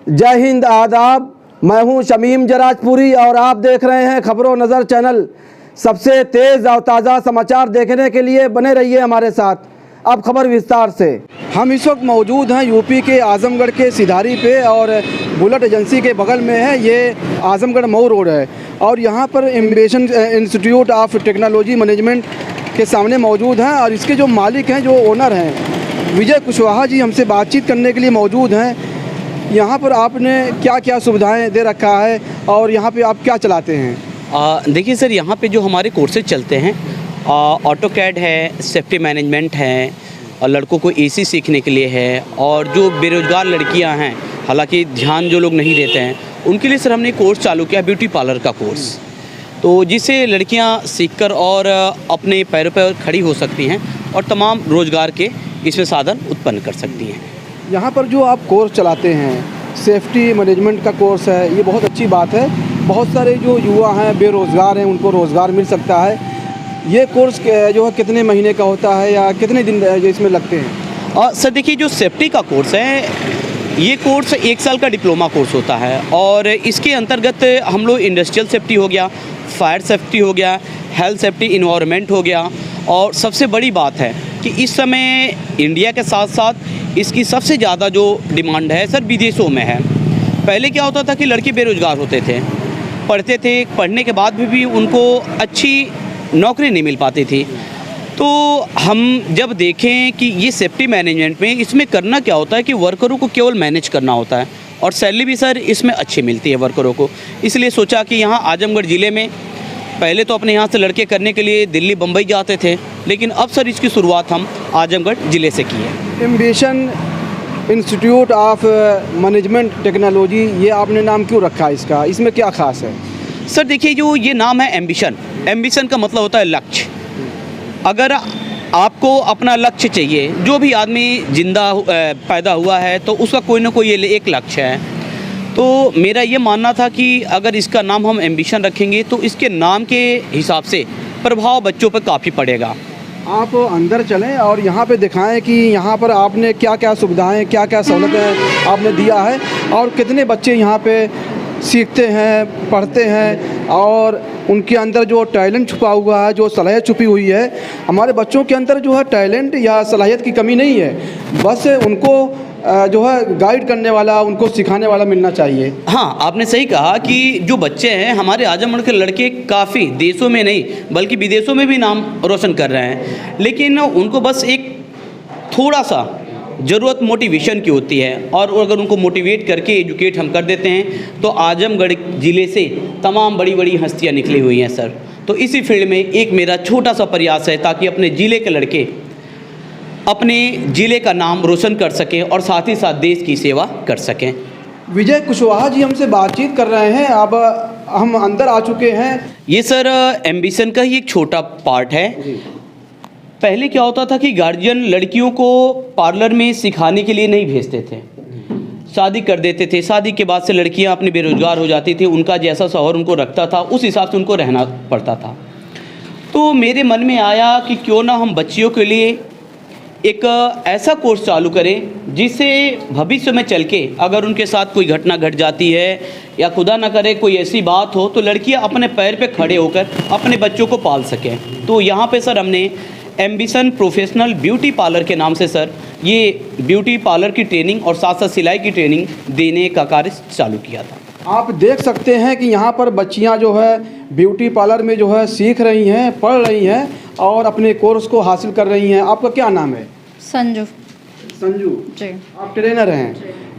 जय हिंद, आदाब। मैं हूं शमीम जराजपुरी और आप देख रहे हैं खबरों नज़र चैनल। सबसे तेज़ और ताज़ा समाचार देखने के लिए बने रहिए हमारे साथ। अब खबर विस्तार से। हम इस वक्त मौजूद हैं यूपी के आजमगढ़ के सिधारी पे और बुलेट एजेंसी के बगल में है ये आजमगढ़ मऊ रोड है और यहाँ पर innovation institute of technology management के सामने मौजूद हैं और इसके जो मालिक हैं, जो ओनर हैं, विजय कुशवाहा जी हमसे बातचीत करने के लिए मौजूद हैं। यहाँ पर आपने क्या क्या सुविधाएं दे रखा है और यहाँ पे आप क्या चलाते हैं? देखिए सर, यहाँ पे जो हमारे कोर्सेज चलते हैं, ऑटोकैड है, सेफ्टी मैनेजमेंट है, और लड़कों को एसी सीखने के लिए है, और जो बेरोज़गार लड़कियाँ हैं, हालांकि ध्यान जो लोग नहीं देते हैं, उनके लिए सर हमने कोर्स चालू किया, ब्यूटी पार्लर का कोर्स, तो जिससे लड़कियाँ सीखकर और अपने पैरों पर खड़ी हो सकती हैं और तमाम रोज़गार के इसमें साधन उत्पन्न कर सकती हैं। यहाँ पर जो आप कोर्स चलाते हैं, सेफ्टी मैनेजमेंट का कोर्स है, ये बहुत अच्छी बात है। बहुत सारे जो युवा हैं, बेरोज़गार हैं, उनको रोज़गार मिल सकता है। ये कोर्स जो है कितने महीने का होता है या कितने दिन इसमें लगते हैं? सर देखिए, जो सेफ्टी का कोर्स है, ये कोर्स 1 साल का डिप्लोमा कोर्स होता है और इसके अंतर्गत हम लोग इंडस्ट्रियल सेफ्टी हो गया, फायर सेफ्टी हो गया, हेल्थ सेफ्टी, इन्वायरमेंट हो गया, और सबसे बड़ी बात है कि इस समय इंडिया के साथ साथ इसकी सबसे ज़्यादा जो डिमांड है सर विदेशों में है। पहले क्या होता था कि लड़के बेरोज़गार होते थे, पढ़ते थे, पढ़ने के बाद भी उनको अच्छी नौकरी नहीं मिल पाती थी। तो हम जब देखें कि ये सेफ्टी मैनेजमेंट में इसमें करना क्या होता है कि वर्करों को केवल मैनेज करना होता है और सैलरी भी सर इसमें अच्छी मिलती है वर्करों को, इसलिए सोचा कि यहाँ आजमगढ़ ज़िले में पहले तो अपने यहाँ से लड़के करने के लिए दिल्ली बम्बई जाते थे, लेकिन अब सर इसकी शुरुआत हम आजमगढ़ ज़िले से की है। Innovation institute of management technology, ये आपने नाम क्यों रखा है इसका? इसमें क्या ख़ास है? सर देखिए, जो ये नाम है एम्बिशन का मतलब होता है लक्ष्य। अगर आपको अपना लक्ष्य चाहिए, जो भी आदमी जिंदा पैदा हुआ है तो उसका कोई ना कोई एक लक्ष्य है। तो मेरा ये मानना था कि अगर इसका नाम हम एम्बिशन रखेंगे तो इसके नाम के हिसाब से प्रभाव बच्चों पर काफ़ी पड़ेगा। आप अंदर चलें और यहाँ पे दिखाएं कि यहाँ पर आपने क्या क्या सुविधाएं, क्या क्या सहूलतें आपने दिया है और कितने बच्चे यहाँ पे सीखते हैं, पढ़ते हैं और उनके अंदर जो टैलेंट छुपा हुआ है, जो सलाहियत छुपी हुई है। हमारे बच्चों के अंदर जो है टैलेंट या सलाहियत की कमी नहीं है, बस उनको जो है गाइड करने वाला, उनको सिखाने वाला मिलना चाहिए। हाँ, आपने सही कहा कि जो बच्चे हैं हमारे आजमगढ़ के लड़के काफ़ी देशों में नहीं बल्कि विदेशों में भी नाम रोशन कर रहे हैं, लेकिन उनको बस एक थोड़ा सा ज़रूरत मोटिवेशन की होती है, और अगर उनको मोटिवेट करके एजुकेट हम कर देते हैं तो आजमगढ़ ज़िले से तमाम बड़ी बड़ी हस्तियाँ निकली हुई हैं सर। तो इसी फील्ड में एक मेरा छोटा सा प्रयास है ताकि अपने ज़िले के लड़के अपने ज़िले का नाम रोशन कर सकें और साथ ही साथ देश की सेवा कर सकें। विजय कुशवाहा जी हमसे बातचीत कर रहे हैं, अब हम अंदर आ चुके हैं। ये सर एम्बिशन का ही एक छोटा पार्ट है। पहले क्या होता था कि गार्जियन लड़कियों को पार्लर में सिखाने के लिए नहीं भेजते थे, शादी कर देते थे। शादी के बाद से लड़कियां अपनी बेरोज़गार हो जाती थी, उनका जैसा शौहर उनको रखता था उस हिसाब से उनको रहना पड़ता था। तो मेरे मन में आया कि क्यों ना हम बच्चियों के लिए एक ऐसा कोर्स चालू करें जिससे भविष्य में चल के अगर उनके साथ कोई घटना घट जाती है या खुदा ना करे कोई ऐसी बात हो तो लड़कियां अपने पैर पे खड़े होकर अपने बच्चों को पाल सकें। तो यहाँ पे सर हमने एम्बिशन प्रोफेशनल ब्यूटी पार्लर के नाम से सर ये ब्यूटी पार्लर की ट्रेनिंग और साथ साथ सिलाई की ट्रेनिंग देने का कार्य चालू किया था। आप देख सकते हैं कि यहाँ पर बच्चियाँ जो है ब्यूटी पार्लर में जो है सीख रही हैं, पढ़ रही हैं और अपने कोर्स को हासिल कर रही हैं। आपका क्या नाम है? संजू। संजू जी। आप ट्रेनर हैं,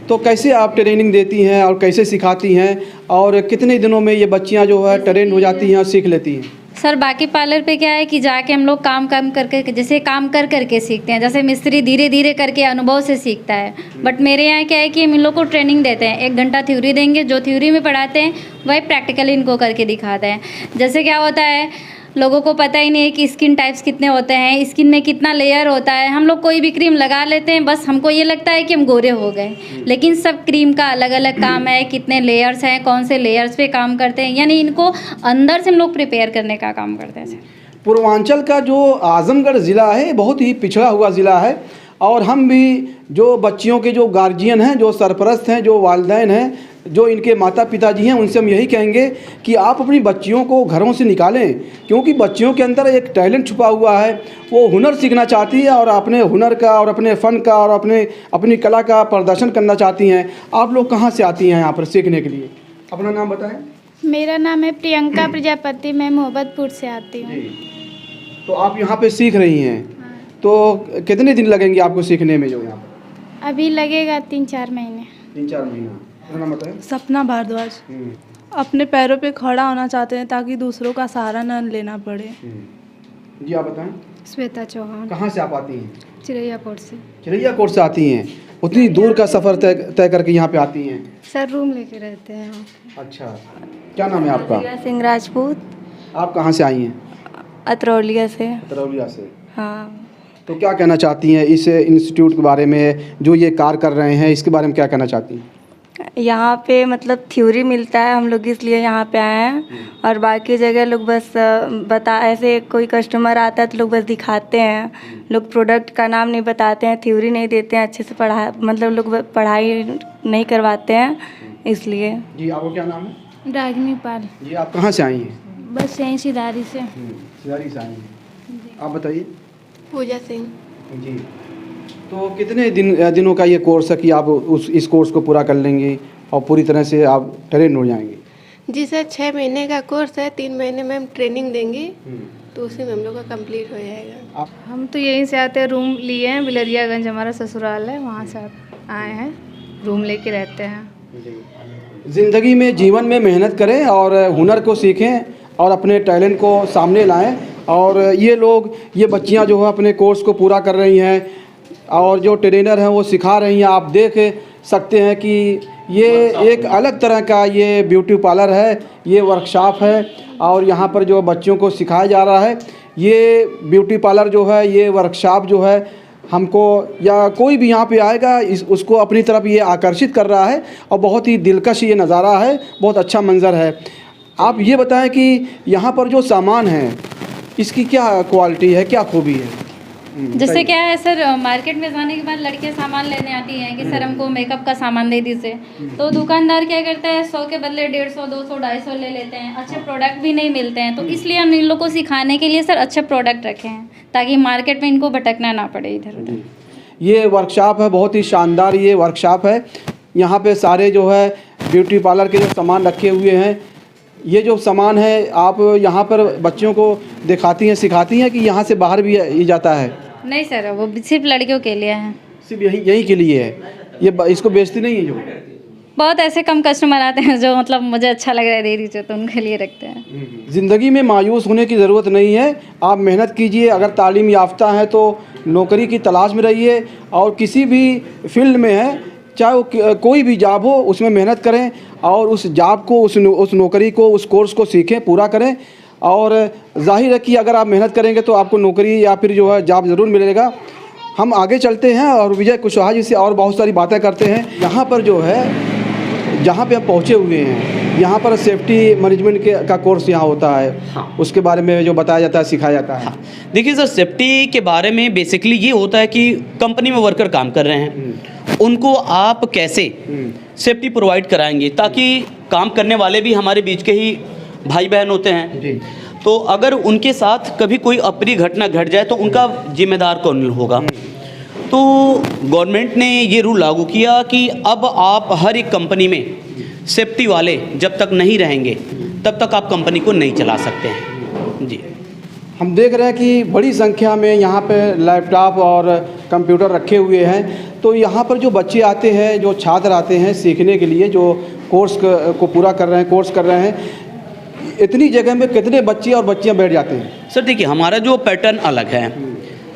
तो कैसे आप ट्रेनिंग देती हैं और कैसे सिखाती हैं और कितने दिनों में ये बच्चियाँ जो है ट्रेन हो जाती हैं और सीख लेती हैं? सर बाकी पार्लर पे क्या है कि जाके हम लोग काम करके, जैसे काम करके सीखते हैं। जैसे मिस्त्री धीरे धीरे करके अनुभव से सीखता है, बट मेरे यहाँ क्या है कि हम इन लोग को ट्रेनिंग देते हैं। 1 घंटा थ्योरी देंगे, जो थ्योरी में पढ़ाते हैं वही प्रैक्टिकली इनको करके दिखाते हैं। जैसे क्या होता है, लोगों को पता ही नहीं है कि स्किन टाइप्स कितने होते हैं, स्किन में कितना लेयर होता है। हम लोग कोई भी क्रीम लगा लेते हैं, बस हमको ये लगता है कि हम गोरे हो गए, लेकिन सब क्रीम का अलग अलग काम है, कितने लेयर्स हैं, कौन से लेयर्स पे काम करते हैं, यानी इनको अंदर से हम लोग प्रिपेयर करने का काम करते हैं। पूर्वांचल का जो आजमगढ़ ज़िला है बहुत ही पिछड़ा हुआ ज़िला है और हम भी जो बच्चियों के जो गार्जियन हैं, जो सरपरस्त हैं, जो वालिदैन हैं, जो इनके माता पिताजी हैं, उनसे हम यही कहेंगे कि आप अपनी बच्चियों को घरों से निकालें, क्योंकि बच्चियों के अंदर एक टैलेंट छुपा हुआ है। वो हुनर सीखना चाहती है और अपने हुनर का और अपने फ़न का और अपनी कला का प्रदर्शन करना चाहती हैं। आप लोग कहाँ से आती हैं यहाँ पर सीखने के लिए? अपना नाम बताएं। मेरा नाम है प्रियंका प्रजापति, मैं मोहब्बतपुर से आती हूँ। तो आप यहाँ पे सीख रही हैं, तो कितने दिन लगेंगे आपको सीखने में जो यहाँ पर? अभी लगेगा 3-4 महीने। 3-4 महीना। अपना नाम बताएं। सपना भारद्वाज। अपने पैरों पे खड़ा होना चाहते हैं ताकि दूसरों का सहारा न लेना पड़े। जी आप बताएं। श्वेता चौहान, कहाँ से आप आती हैं? चिरैयाकोट से। चिरैयाकोट से आती हैं। उतनी दूर का सफ़र तय करके यहाँ पे आती हैं? सर रूम लेके रहते हैं हम। अच्छा, क्या नाम है आपका? सिंह राजपूत। आप कहाँ से आई हैं? अतरौलिया से। तरौलिया से। हाँ। तो क्या कहना चाहती हैं इस इंस्टीट्यूट के बारे में, जो ये कार्य कर रहे हैं, इसके बारे में क्या कहना चाहती हैं? यहाँ पे मतलब थ्योरी मिलता है, हम लोग इसलिए यहाँ पे आए हैं। और बाकी जगह लोग बस ऐसे कोई कस्टमर आता है तो लोग बस दिखाते हैं, लोग प्रोडक्ट का नाम नहीं बताते हैं, थ्योरी नहीं देते हैं, अच्छे से मतलब लोग पढ़ाई नहीं करवाते हैं, इसलिए। जी आपको क्या नाम है? रागिनी पाल। जी आप कहाँ से आई हैं? बस यहीं सिदारी से। सिदारी से आई हैं। आप बताइए। पूजा सिंह। जी, तो कितने दिनों का ये कोर्स है कि आप इस कोर्स को पूरा कर लेंगे और पूरी तरह से आप ट्रेन हो जाएंगे? जी सर, 6 महीने का कोर्स है, 3 महीने में हम ट्रेनिंग देंगे, तो उसी में हम लोग का कंप्लीट हो जाएगा। हम तो यहीं से आते हैं, रूम लिए हैं, बिलरियागंज हमारा ससुराल है, वहाँ से आए हैं, रूम लेके रहते हैं। ज़िंदगी में, जीवन में मेहनत करें और हुनर को सीखें और अपने टैलेंट को सामने लाएं। और ये बच्चियां जो है अपने कोर्स को पूरा कर रही हैं और जो ट्रेनर हैं वो सिखा रही हैं। आप देख सकते हैं कि ये एक अलग तरह का ये ब्यूटी पार्लर है, ये वर्कशॉप है और यहाँ पर जो बच्चों को सिखाया जा रहा है, ये ब्यूटी पार्लर जो है, ये वर्कशॉप जो है, हमको या कोई भी यहाँ पे आएगा उसको अपनी तरफ ये आकर्षित कर रहा है और बहुत ही दिलकश ये नज़ारा है, बहुत अच्छा मंज़र है। आप ये बताएं कि यहाँ पर जो सामान है इसकी क्या क्वालिटी है, क्या खूबी है? जैसे क्या है सर, मार्केट में जाने के बाद लड़कियां सामान लेने आती हैं कि सर हमको मेकअप का सामान दे दीजिए, तो दुकानदार क्या करता है 100 के बदले 150, 200, 250 ले लेते हैं। अच्छे प्रोडक्ट भी नहीं मिलते हैं, तो इसलिए हम इन लोग को सिखाने के लिए सर अच्छे प्रोडक्ट रखे हैं ताकि मार्केट में इनको भटकना ना पड़े इधर उधर। ये वर्कशॉप है, बहुत ही शानदार ये वर्कशॉप है। यहाँ पे सारे जो है ब्यूटी पार्लर के जो सामान रखे हुए हैं, ये जो सामान है आप यहाँ पर बच्चियों को दिखाती हैं, सिखाती हैं कि यहाँ से बाहर भी ये जाता है? नहीं सर, वो सिर्फ लड़कियों के लिए है। सिर्फ यही के लिए है, ये इसको बेचती नहीं है? जो बहुत ऐसे कम कस्टमर आते हैं जो मतलब मुझे अच्छा लग रहा है दे दीजिए, तो उनके लिए रखते हैं। ज़िंदगी में मायूस होने की ज़रूरत नहीं है, आप मेहनत कीजिए। अगर तालीम याफ्ता है तो नौकरी की तलाश में रहिए और किसी भी फील्ड में है, चाहे वो कोई भी जॉब हो, उसमें मेहनत करें और उस जॉब को, उस नौकरी को, उस कोर्स को सीखें, पूरा करें। और जाहिर है कि अगर आप मेहनत करेंगे तो आपको नौकरी या फिर जो है जॉब ज़रूर मिलेगा। हम आगे चलते हैं और विजय कुशवाहा जी से और बहुत सारी बातें करते हैं। यहाँ पर जो है, जहाँ पे हम पहुँचे हुए हैं, यहाँ पर सेफ्टी मैनेजमेंट का कोर्स यहाँ होता है। हाँ। उसके बारे में जो बताया जाता है, सिखाया जाता है। हाँ, देखिए सर, सेफ्टी के बारे में बेसिकली ये होता है कि कंपनी में वर्कर काम कर रहे हैं, उनको आप कैसे सेफ्टी प्रोवाइड कराएंगे, ताकि काम करने वाले भी हमारे बीच के ही भाई बहन होते हैं। जी। तो अगर उनके साथ कभी कोई अप्रिय घटना घट जाए तो उनका जिम्मेदार कौन होगा? तो गवर्नमेंट ने ये रूल लागू किया कि अब आप हर एक कंपनी में सेफ्टी वाले जब तक नहीं रहेंगे तब तक आप कंपनी को नहीं चला सकते हैं। जी, हम देख रहे हैं कि बड़ी संख्या में यहाँ पे लैपटॉप और कंप्यूटर रखे हुए हैं। तो यहाँ पर जो बच्चे आते हैं, जो छात्र आते हैं सीखने के लिए, जो कोर्स को पूरा कर रहे हैं, कोर्स कर रहे हैं, इतनी जगह में कितने बच्चे और बच्चियाँ बैठ जाते हैं? सर देखिए, हमारा जो पैटर्न अलग है,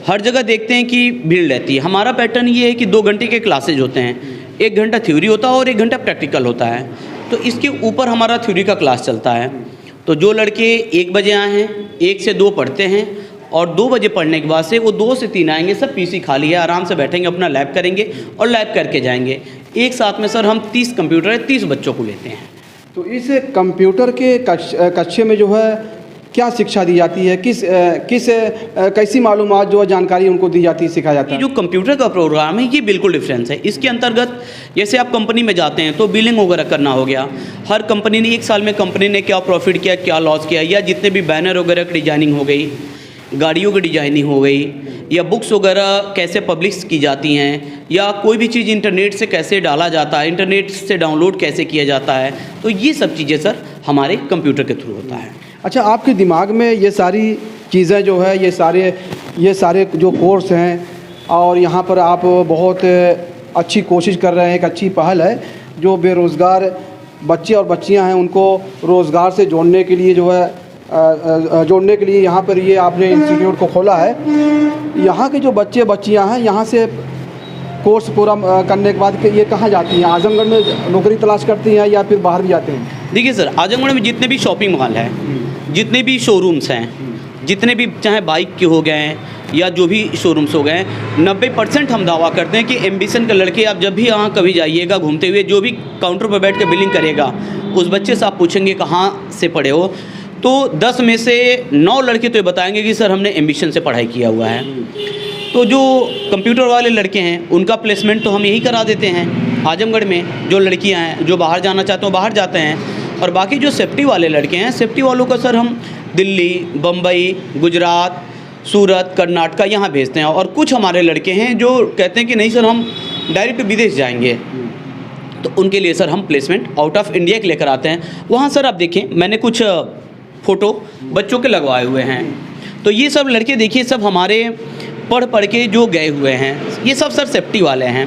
हर जगह देखते हैं कि भीड़ रहती है। हमारा पैटर्न ये है कि 2 घंटे के क्लासेज होते हैं, 1 घंटा थ्योरी होता है और 1 घंटा प्रैक्टिकल होता है। तो इसके ऊपर हमारा थ्योरी का क्लास चलता है। तो जो लड़के 1 बजे आए हैं, 1 से 2 पढ़ते हैं और 2 बजे पढ़ने के बाद से वो 2 से 3 आएंगे। सब पीसी खाली है, आराम से बैठेंगे, अपना लैब करेंगे और लैब करके जाएंगे। एक साथ में सर हम 30 कंप्यूटर 30 बच्चों को लेते हैं। तो इस कंप्यूटर के कक्षे में जो है क्या शिक्षा दी जाती है, कैसी मालूमात जो जानकारी उनको दी जाती है, सिखाया जाता ये है? जो कंप्यूटर का प्रोग्राम है ये बिल्कुल डिफरेंस है। इसके अंतर्गत जैसे आप कंपनी में जाते हैं तो बिलिंग वगैरह करना हो गया, हर कंपनी ने 1 साल में कंपनी ने क्या प्रॉफिट किया, क्या लॉस किया, या जितने भी बैनर वगैरह की डिजाइनिंग हो गई, गाड़ियों की डिजाइनिंग हो गई, या बुक्स वगैरह कैसे पब्लिश की जाती हैं, या कोई भी चीज़ इंटरनेट से कैसे डाला जाता है, इंटरनेट से डाउनलोड कैसे किया जाता है, तो ये सब चीज़ें सर हमारे कंप्यूटर के थ्रू होता है। अच्छा, आपके दिमाग में ये सारी चीज़ें जो है, ये सारे जो कोर्स हैं, और यहाँ पर आप बहुत अच्छी कोशिश कर रहे हैं, एक अच्छी पहल है जो बेरोज़गार बच्चे और बच्चियाँ हैं उनको रोज़गार से जोड़ने के लिए जो है जोड़ने के लिए यहाँ पर ये आपने इंस्टीट्यूट को खोला है। यहाँ के जो बच्चे बच्चियाँ हैं, यहाँ से कोर्स पूरा करने के बाद ये कहाँ जाती हैं? आजमगढ़ में नौकरी तलाश करती हैं या फिर बाहर भी जाते हैं? देखिए सर, आजमगढ़ में जितने भी शॉपिंग मॉल हैं, जितने भी शोरूम्स हैं, जितने भी चाहे बाइक के हो गए हैं या जो भी शोरूम्स हो गए हैं, 90% हम दावा करते हैं कि एम्बिशन के लड़के आप जब भी यहाँ कभी जाइएगा घूमते हुए, जो भी काउंटर पर बैठ कर बिलिंग करेगा उस बच्चे से आप पूछेंगे कहाँ से पढ़े हो, तो 10 में से 9 लड़के तो ये बताएंगे कि सर हमने एम्बिशन से पढ़ाई किया हुआ है। तो जो कंप्यूटर वाले लड़के हैं उनका प्लेसमेंट तो हम यही करा देते हैं आजमगढ़ में। जो लड़कियां हैं जो बाहर जाना चाहते हैं बाहर जाते हैं, और बाकी जो सेफ्टी वाले लड़के हैं, सेफ्टी वालों का सर हम दिल्ली, बम्बई, गुजरात, सूरत, कर्नाटका यहाँ भेजते हैं। और कुछ हमारे लड़के हैं जो कहते हैं कि नहीं सर हम डायरेक्ट विदेश जाएंगे, तो उनके लिए सर हम प्लेसमेंट आउट ऑफ इंडिया के लेकर आते हैं। वहाँ सर आप देखें, मैंने कुछ फ़ोटो बच्चों के लगवाए हुए हैं, तो ये सब लड़के देखिए सब हमारे पढ़ के जो गए हुए हैं, ये सब सर सेफ्टी वाले हैं।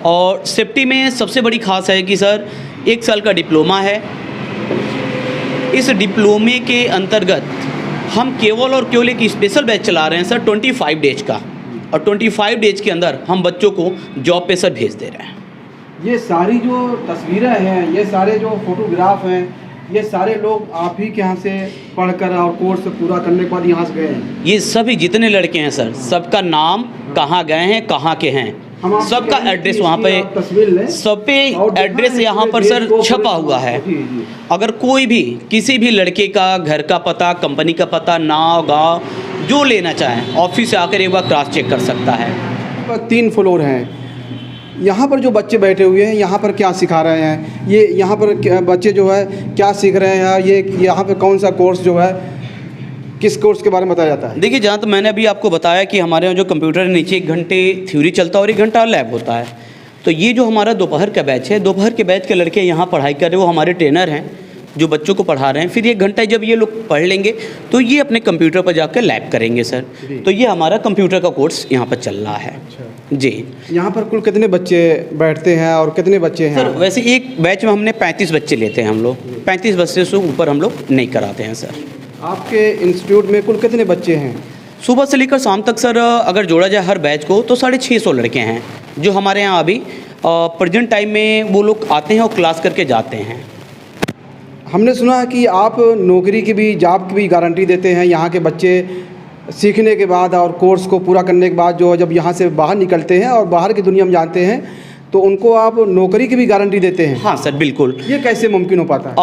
और सेफ्टी में सबसे बड़ी खास है कि सर 1 साल का डिप्लोमा है। इस डिप्लोमे के अंतर्गत हम केवल और केवल एक स्पेशल बैच चला रहे हैं सर 25 डेज का, और 25 डेज के अंदर हम बच्चों को जॉब पे सर भेज दे रहे हैं। ये सारी जो तस्वीरें हैं, ये सारे जो फोटोग्राफ हैं, ये सारे लोग आप ही के यहाँ से पढ़कर और कोर्स पूरा करने के बाद यहाँ से गए हैं? ये सभी जितने लड़के हैं सर, सबका नाम, कहाँ गए हैं, कहाँ के हैं, सबका एड्रेस वहाँ पे, सब पे एड्रेस यहाँ पर सर छपा हुआ है। अगर कोई भी किसी भी लड़के का घर का पता, कंपनी का पता, नाव गाँव जो लेना चाहें, ऑफिस से आकर एक बार क्रॉस चेक कर सकता है। 3 फ्लोर हैं। यहाँ पर जो बच्चे बैठे हुए हैं, यहाँ पर क्या सिखा रहे हैं? ये यहाँ पर बच्चे जो है क्या सीख रहे हैं? ये यहाँ पर कौन सा कोर्स जो है, किस कोर्स के बारे में बताया जाता है? देखिए, जहाँ तो मैंने अभी आपको बताया कि हमारे यहाँ जो कंप्यूटर है नीचे 1 घंटे थ्योरी चलता है और 1 घंटा लैब होता है। तो ये जो हमारा दोपहर का बैच है, दोपहर के बैच के लड़के यहाँ पढ़ाई कर रहे हैं, वो हमारे ट्रेनर हैं जो बच्चों को पढ़ा रहे हैं। फिर 1 घंटा जब ये लोग पढ़ लेंगे तो ये अपने कंप्यूटर पर जाकर लैब करेंगे सर। तो ये हमारा कंप्यूटर का कोर्स यहाँ पर चल रहा है। जी, यहाँ पर कुल कितने बच्चे बैठते हैं और कितने बच्चे हैं? सर वैसे एक बैच में हमने 35 बच्चे लेते हैं हम लोग। 35 बच्चे से ऊपर हम लोग नहीं कराते हैं सर। आपके इंस्टीट्यूट में कुल कितने बच्चे हैं? सुबह से लेकर शाम तक सर अगर जोड़ा जाए हर बैच को तो 650 लड़के हैं जो हमारे यहाँ अभी प्रेजेंट टाइम में वो लोग आते हैं और क्लास करके जाते हैं। हमने सुना है कि आप नौकरी की भी, जॉब की भी गारंटी देते हैं। यहाँ के बच्चे सीखने के बाद और कोर्स को पूरा करने के बाद जो जब यहाँ से बाहर निकलते हैं और बाहर की दुनिया में जानते हैं तो उनको आप नौकरी की भी गारंटी देते हैं? हाँ सर, बिल्कुल। ये कैसे मुमकिन हो पाता है?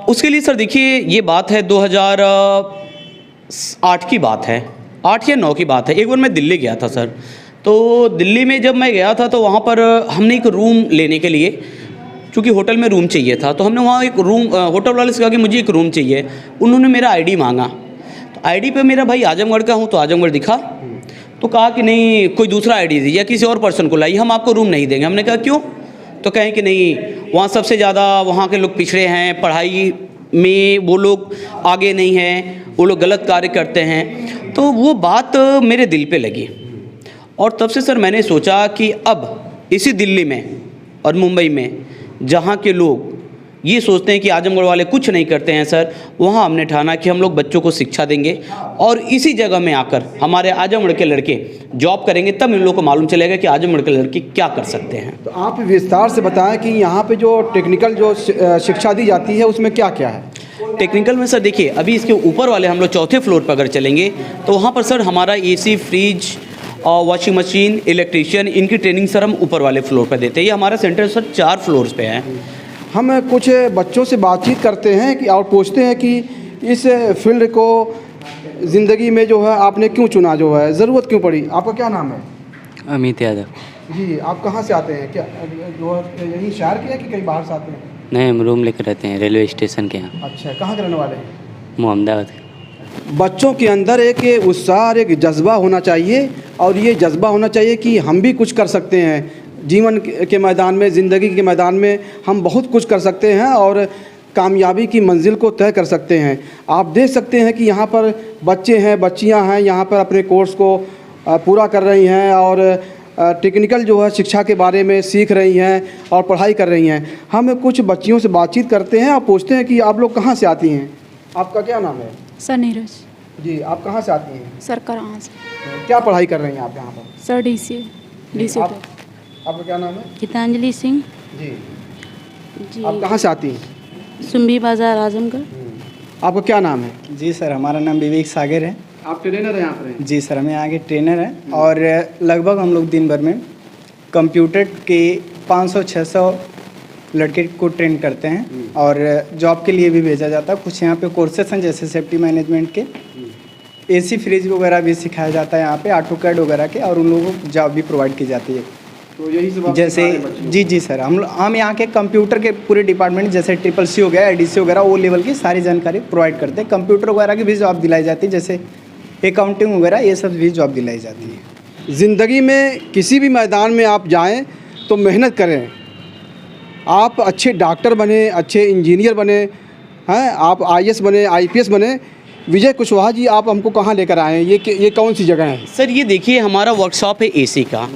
उसके लिए सर देखिए, ये बात है 2008 की बात है, 8 या 9 की बात है। एक बार मैं दिल्ली गया था सर। तो दिल्ली में जब मैं गया था तो वहाँ पर हमने एक रूम लेने के लिए, चूँकि होटल में रूम चाहिए था, तो हमने वहाँ एक रूम, होटल वाले से कहा कि मुझे एक रूम चाहिए। उन्होंने मेरा आईडी मांगा, तो आईडी पे मेरा भाई आजमगढ़ का हूँ तो आजमगढ़ दिखा, तो कहा कि नहीं कोई दूसरा आईडी दीजिए या किसी और पर्सन को लाइए, हम आपको रूम नहीं देंगे। हमने कहा क्यों? तो कहें कि नहीं, वहाँ सबसे ज़्यादा वहाँ के लोग पिछड़े हैं, पढ़ाई में वो लोग आगे नहीं हैं, वो लोग गलत कार्य करते हैं। तो वो बात मेरे दिल पे लगी और तब से सर मैंने सोचा कि अब इसी दिल्ली में और मुंबई में जहाँ के लोग ये सोचते हैं कि आजमगढ़ वाले कुछ नहीं करते हैं सर, वहाँ हमने ठाना कि हम लोग बच्चों को शिक्षा देंगे और इसी जगह में आकर हमारे आजमगढ़ के लड़के जॉब करेंगे, तब इन लोगों को मालूम चलेगा कि आजमगढ़ के लड़के क्या कर सकते हैं। तो आप विस्तार से बताएं कि यहाँ पे जो टेक्निकल जो शिक्षा दी जाती है उसमें क्या क्या है? टेक्निकल में सर देखिए, अभी इसके ऊपर वाले हम लोग 4थे फ्लोर पर अगर चलेंगे तो वहाँ पर सर हमारा AC, फ्रिज और वॉशिंग मशीन, इलेक्ट्रीशियन, इनकी ट्रेनिंग सर हम ऊपर वाले फ्लोर पर देते हैं। ये हमारा सेंटर सर 4 फ्लोर्स पे है। हम कुछ बच्चों से बातचीत करते हैं कि और पूछते हैं कि इस फील्ड को ज़िंदगी में जो है आपने क्यों चुना, जो है ज़रूरत क्यों पड़ी? आपका क्या नाम है? अमित यादव। जी, आप कहाँ से आते हैं? क्या जो है यहीं शहर के हैं कि कहीं बाहर से आते हैं? नहीं, हम रूम लेकर रहते हैं रेलवे स्टेशन के यहाँ, अच्छा, कहाँ के रहने वाले हैं? मोहम्मदाबाद। बच्चों के अंदर एक उत्साह और एक जज्बा होना चाहिए, और ये जज्बा होना चाहिए कि हम भी कुछ कर सकते हैं जीवन के मैदान में, ज़िंदगी के मैदान में हम बहुत कुछ कर सकते हैं और कामयाबी की मंजिल को तय कर सकते हैं। आप देख सकते हैं कि यहाँ पर बच्चे हैं, बच्चियाँ हैं, यहाँ पर अपने कोर्स को पूरा कर रही हैं और टेक्निकल जो है शिक्षा के बारे में सीख रही हैं और पढ़ाई कर रही हैं। हम कुछ बच्चियों से बातचीत करते हैं और पूछते हैं कि आप लोग कहाँ से आती हैं? आपका क्या नाम है? सर नीरज। जी, आप कहाँ से आती हैं? सर कहाँ से? क्या पढ़ाई कर रही हैं आप यहाँ पर? Sir DC. आपका क्या नाम है? गीतांजलि सिंह। जी, जी। आप कहाँ से आती हैं? सुम्बी बाजार आजमगढ़। आपका क्या नाम है? जी सर, हमारा नाम विवेक सागर है। आप ट्रेनर हैं यहाँ पर? जी सर, हम यहाँ के ट्रेनर हैं और लगभग हम लोग दिन भर में कंप्यूटर के 500-600 लड़के को ट्रेन करते हैं और जॉब के लिए भी भेजा जाता है। कुछ यहाँ पे कोर्सेस हैं जैसे सेफ्टी मैनेजमेंट के, एसी फ्रिज वगैरह भी सिखाया जाता है यहाँ पे, ऑटो कैड वगैरह के, और उन लोगों को जॉब भी प्रोवाइड की जाती है। तो यही सब आप जैसे सिखा रहे हैं बच्चों को? जी सर, हम यहाँ के कंप्यूटर के पूरे डिपार्टमेंट जैसे CCC हो गया, ADC वगैरह, वो लेवल की सारी जानकारी प्रोवाइड करते हैं। कंप्यूटर वगैरह की भी जॉब दिलाई जाती है, जैसे अकाउंटिंग वगैरह, ये सब भी जॉब दिलाई जाती है। ज़िंदगी में किसी भी मैदान में आप जाएं तो मेहनत करें। आप अच्छे डॉक्टर बने, अच्छे इंजीनियर बने, हैं आप IAS बने, IPS बने। विजय कुशवाहा जी, आप हमको कहाँ लेकर आए हैं? ये कौन सी जगह है? सर ये देखिए, हमारा वर्कशॉप है एसी का,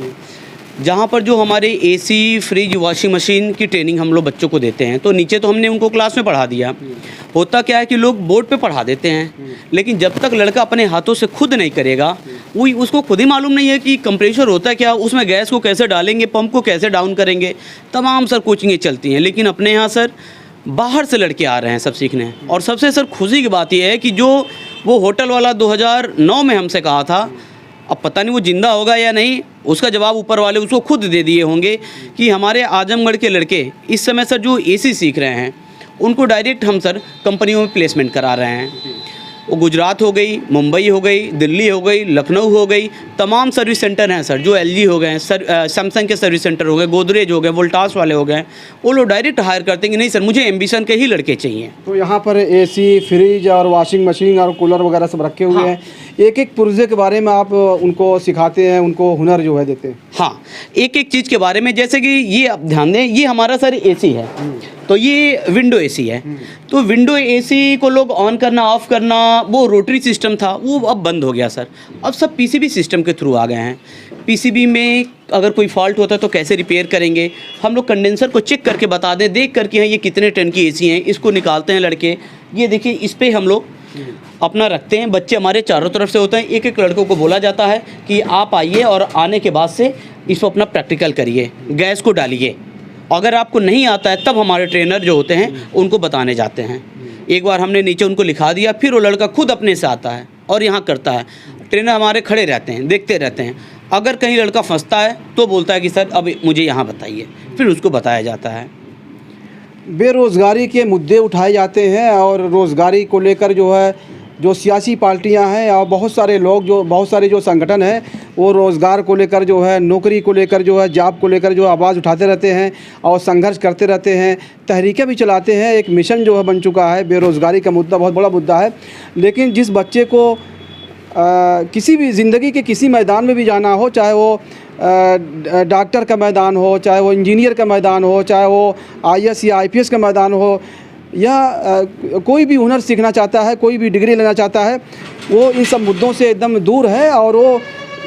जहाँ पर जो हमारे एसी, फ्रिज, वॉशिंग मशीन की ट्रेनिंग हम लोग बच्चों को देते हैं। तो नीचे तो हमने उनको क्लास में पढ़ा दिया। होता क्या है कि लोग बोर्ड पे पढ़ा देते हैं, लेकिन जब तक लड़का अपने हाथों से खुद नहीं करेगा, वो उसको खुद ही मालूम नहीं है कि कंप्रेशर होता है क्या, उसमें गैस को कैसे डालेंगे, पंप को कैसे डाउन करेंगे। तमाम सर कोचिंगें चलती हैं, लेकिन अपने यहाँ सर बाहर से लड़के आ रहे हैं सब सीखने। और सबसे सर खुशी की बात यह है कि जो वो होटल वाला 2009 में हमसे कहा था, अब पता नहीं वो जिंदा होगा या नहीं, उसका जवाब ऊपर वाले उसको खुद दे दिए होंगे कि हमारे आजमगढ़ के लड़के इस समय सर जो एसी सीख रहे हैं, उनको डायरेक्ट हम सर कंपनियों में प्लेसमेंट करा रहे हैं। वो गुजरात हो गई, मुंबई हो गई, दिल्ली हो गई, लखनऊ हो गई, तमाम सर्विस सेंटर हैं सर, जो LG हो गए, सैमसंग के सर्विस सेंटर हो गए, गोदरेज हो गए, वोल्टास वाले हो गए, वो लोग डायरेक्ट हायर करते हैं कि नहीं सर मुझे एम्बिशन के ही लड़के चाहिए। तो यहाँ पर AC, फ्रिज और वॉशिंग मशीन और कूलर वगैरह सब रखे हुए हैं। एक एक पुर्जे के बारे में आप उनको सिखाते हैं, उनको हुनर जो है देते हैं? हाँ, एक एक चीज़ के बारे में, जैसे कि ये आप ध्यान दें, ये हमारा सर एसी है, तो ये विंडो एसी है। तो विंडो एसी को लोग ऑन करना, ऑफ करना, वो रोटरी सिस्टम था, वो अब बंद हो गया सर। अब सब PCB सिस्टम के थ्रू आ गए हैं। PCB में अगर कोई फॉल्ट होता है तो कैसे रिपेयर करेंगे, हम लोग कंडेंसर को चेक करके बता दें, देख करके हैं ये कितने टन की एसी हैं, इसको निकालते हैं लड़के। ये देखिए, इस पर हम लोग अपना रखते हैं। बच्चे हमारे चारों तरफ से होते हैं। एक एक लड़कों को बोला जाता है कि आप आइए और आने के बाद से इसको अपना प्रैक्टिकल करिए, गैस को डालिए। अगर आपको नहीं आता है तब हमारे ट्रेनर जो होते हैं उनको बताने जाते हैं। एक बार हमने नीचे उनको लिखा दिया, फिर वो लड़का खुद अपने से आता है और यहाँ करता है। ट्रेनर हमारे खड़े रहते हैं, देखते रहते हैं। अगर कहीं लड़का फंसता है तो बोलता है कि सर अब मुझे यहाँ बताइए, फिर उसको बताया जाता है। बेरोज़गारी के मुद्दे उठाए जाते हैं और रोज़गारी को लेकर जो है जो सियासी पार्टियां हैं और बहुत सारे लोग, जो बहुत सारे जो संगठन हैं, वो रोज़गार को लेकर जो है, नौकरी को लेकर जो है, जॉब को लेकर जो आवाज़ उठाते रहते हैं और संघर्ष करते रहते हैं, तहरीकें भी चलाते हैं। एक मिशन जो है बन चुका है। बेरोज़गारी का मुद्दा बहुत बड़ा मुद्दा है। लेकिन जिस बच्चे को किसी भी ज़िंदगी के किसी मैदान में भी जाना हो, चाहे वो डॉक्टर का मैदान हो, चाहे वो इंजीनियर का मैदान हो, चाहे वो IAS या IPS का मैदान हो, या कोई भी हुनर सीखना चाहता है, कोई भी डिग्री लेना चाहता है, वो इन सब मुद्दों से एकदम दूर है। और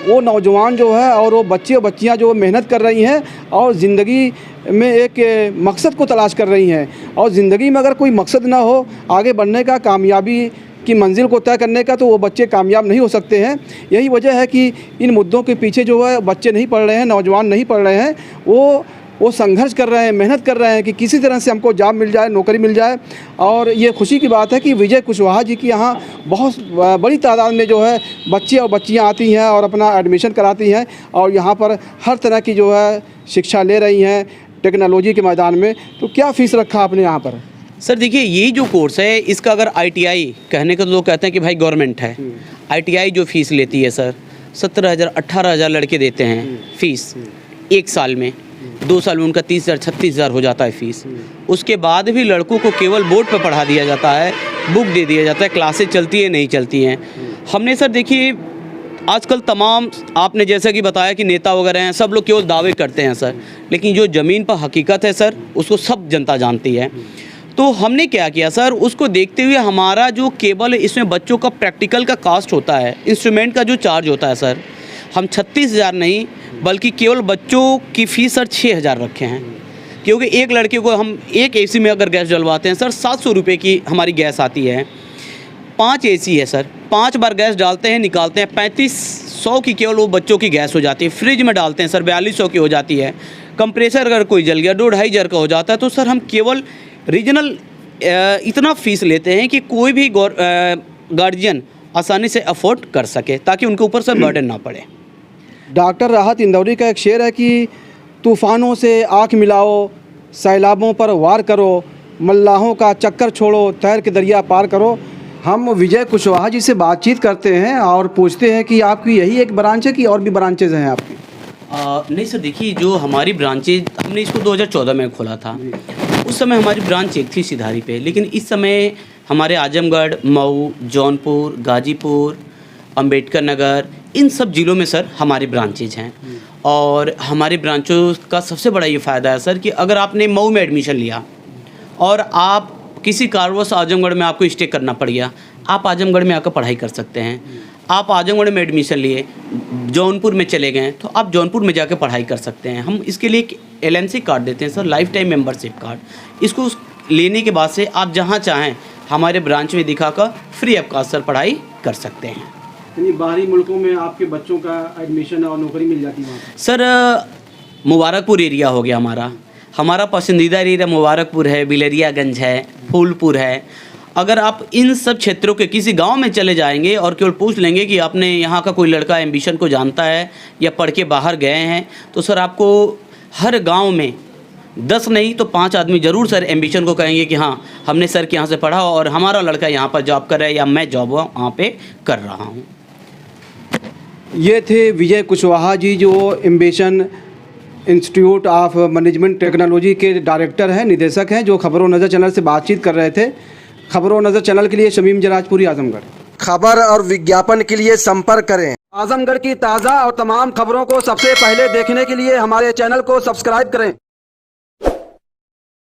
वो नौजवान जो है और वो बच्चे और बच्चियाँ जो मेहनत कर रही हैं और ज़िंदगी में एक मकसद को तलाश कर रही हैं। और ज़िंदगी में अगर कोई मकसद ना हो आगे बढ़ने का, कामयाबी की मंजिल को तय करने का, तो वो बच्चे कामयाब नहीं हो सकते हैं। यही वजह है कि इन मुद्दों के पीछे जो है बच्चे नहीं पढ़ रहे हैं, नौजवान नहीं पढ़ रहे हैं। वो संघर्ष कर रहे हैं, मेहनत कर रहे हैं कि किसी तरह से हमको जॉब मिल जाए, नौकरी मिल जाए। और ये खुशी की बात है कि विजय कुशवाहा जी की यहाँ बहुत बड़ी तादाद में जो है बच्चे और बच्चियाँ आती हैं और अपना एडमिशन कराती हैं और यहाँ पर हर तरह की जो है शिक्षा ले रही हैं टेक्नोलॉजी के मैदान में। तो क्या फ़ीस रखा आपने यहाँ पर? सर देखिए यही जो कोर्स है इसका अगर ITI कहने को तो लोग कहते हैं कि भाई गवर्नमेंट है। ITI जो फीस लेती है सर 17,000 18,000 लड़के देते हैं फीस एक साल में, 2 साल में उनका 30,000 36,000 हो जाता है फीस। उसके बाद भी लड़कों को केवल बोर्ड पर पढ़ा दिया जाता है, बुक दे दिया जाता है, क्लासेज चलती है नहीं चलती हैं। हमने सर देखिए आजकल तमाम आपने जैसा कि बताया कि नेता वगैरह हैं, सब लोग केवल दावे करते हैं सर, लेकिन जो ज़मीन पर हकीकत है सर उसको सब जनता जानती है। तो हमने क्या किया सर, उसको देखते हुए हमारा जो केवल इसमें बच्चों का प्रैक्टिकल का कास्ट होता है, इंस्ट्रूमेंट का जो चार्ज होता है सर, हम 36,000 नहीं बल्कि केवल बच्चों की फ़ीस सर 6,000 रखे हैं। क्योंकि एक लड़के को हम एक AC में अगर गैस डलवाते हैं सर 700 रुपये की हमारी गैस आती है। 5 AC है सर, 5 बार गैस डालते हैं निकालते हैं, 3500 की केवल वो बच्चों की गैस हो जाती है। फ्रिज में डालते हैं सर 4200 की हो जाती है। कंप्रेसर अगर कोई जल गया 2-2.5 हज़ार का हो जाता है। तो सर हम केवल रीजनल इतना फ़ीस लेते हैं कि कोई भी गार्जियन आसानी से अफोर्ड कर सके ताकि उनके ऊपर सर बर्डन ना पड़े। डॉक्टर राहत इंदौरी का एक शेर है कि तूफ़ानों से आँख मिलाओ, सैलाबों पर वार करो, मल्लाहों का चक्कर छोड़ो, तैर के दरिया पार करो। हम विजय कुशवाहा जी से बातचीत करते हैं और पूछते हैं कि आपकी यही एक ब्रांच है कि और भी ब्रांचेज़ हैं आपकी? नहीं सर देखिए जो हमारी ब्रांचेज हमने इसको 2014 में खोला था। उस समय हमारी ब्रांच एक थी सिधारी पे, लेकिन इस समय हमारे आजमगढ़, मऊ, जौनपुर, गाजीपुर, अंबेडकर नगर इन सब ज़िलों में सर हमारी ब्रांचेज हैं। और हमारी ब्रांचों का सबसे बड़ा ये फ़ायदा है सर कि अगर आपने मऊ में एडमिशन लिया और आप किसी कारणवश आजमगढ़ में आपको स्टे करना पड़ गया, आप आजमगढ़ में आकर पढ़ाई कर सकते हैं। आप आजमगढ़ में एडमिशन लिए, जौनपुर में चले गए तो आप जौनपुर में जाकर पढ़ाई कर सकते हैं। हम इसके लिए एक LNC कार्ड देते हैं sir, life time membership card. इसको लेने के बाद से आप जहाँ चाहें हमारे ब्रांच में दिखाकर फ्री ऑफ कॉस्ट सर पढ़ाई कर सकते हैं। यानी बाहरी मुल्कों में आपके बच्चों का एडमिशन और नौकरी मिल जाती है सर? मुबारकपुर एरिया हो गया हमारा पसंदीदा एरिया मुबारकपुर है, बिलरियागंज है, फूलपुर है। अगर आप इन सब क्षेत्रों के किसी गांव में चले जाएंगे और केवल पूछ लेंगे कि आपने यहाँ का कोई लड़का एम्बिशन को जानता है या पढ़ के बाहर गए हैं, तो सर आपको हर गांव में 10 नहीं तो 5 आदमी ज़रूर सर एम्बिशन को कहेंगे कि हाँ हमने सर के यहाँ से पढ़ा और हमारा लड़का यहाँ पर जॉब कर रहा है या मैं जॉब वहाँ पे कर रहा हूँ। ये थे विजय कुशवाहा जी जो ambition institute of management technology के डायरेक्टर हैं, निदेशक हैं, जो खबरों नज़र चैनल से बातचीत कर रहे थे। खबरों नज़र चैनल के लिए शमीम जराजपुरी, आजमगढ़। खबर और विज्ञापन के लिए संपर्क करें। आजमगढ़ की ताज़ा और तमाम खबरों को सबसे पहले देखने के लिए हमारे चैनल को सब्सक्राइब करें।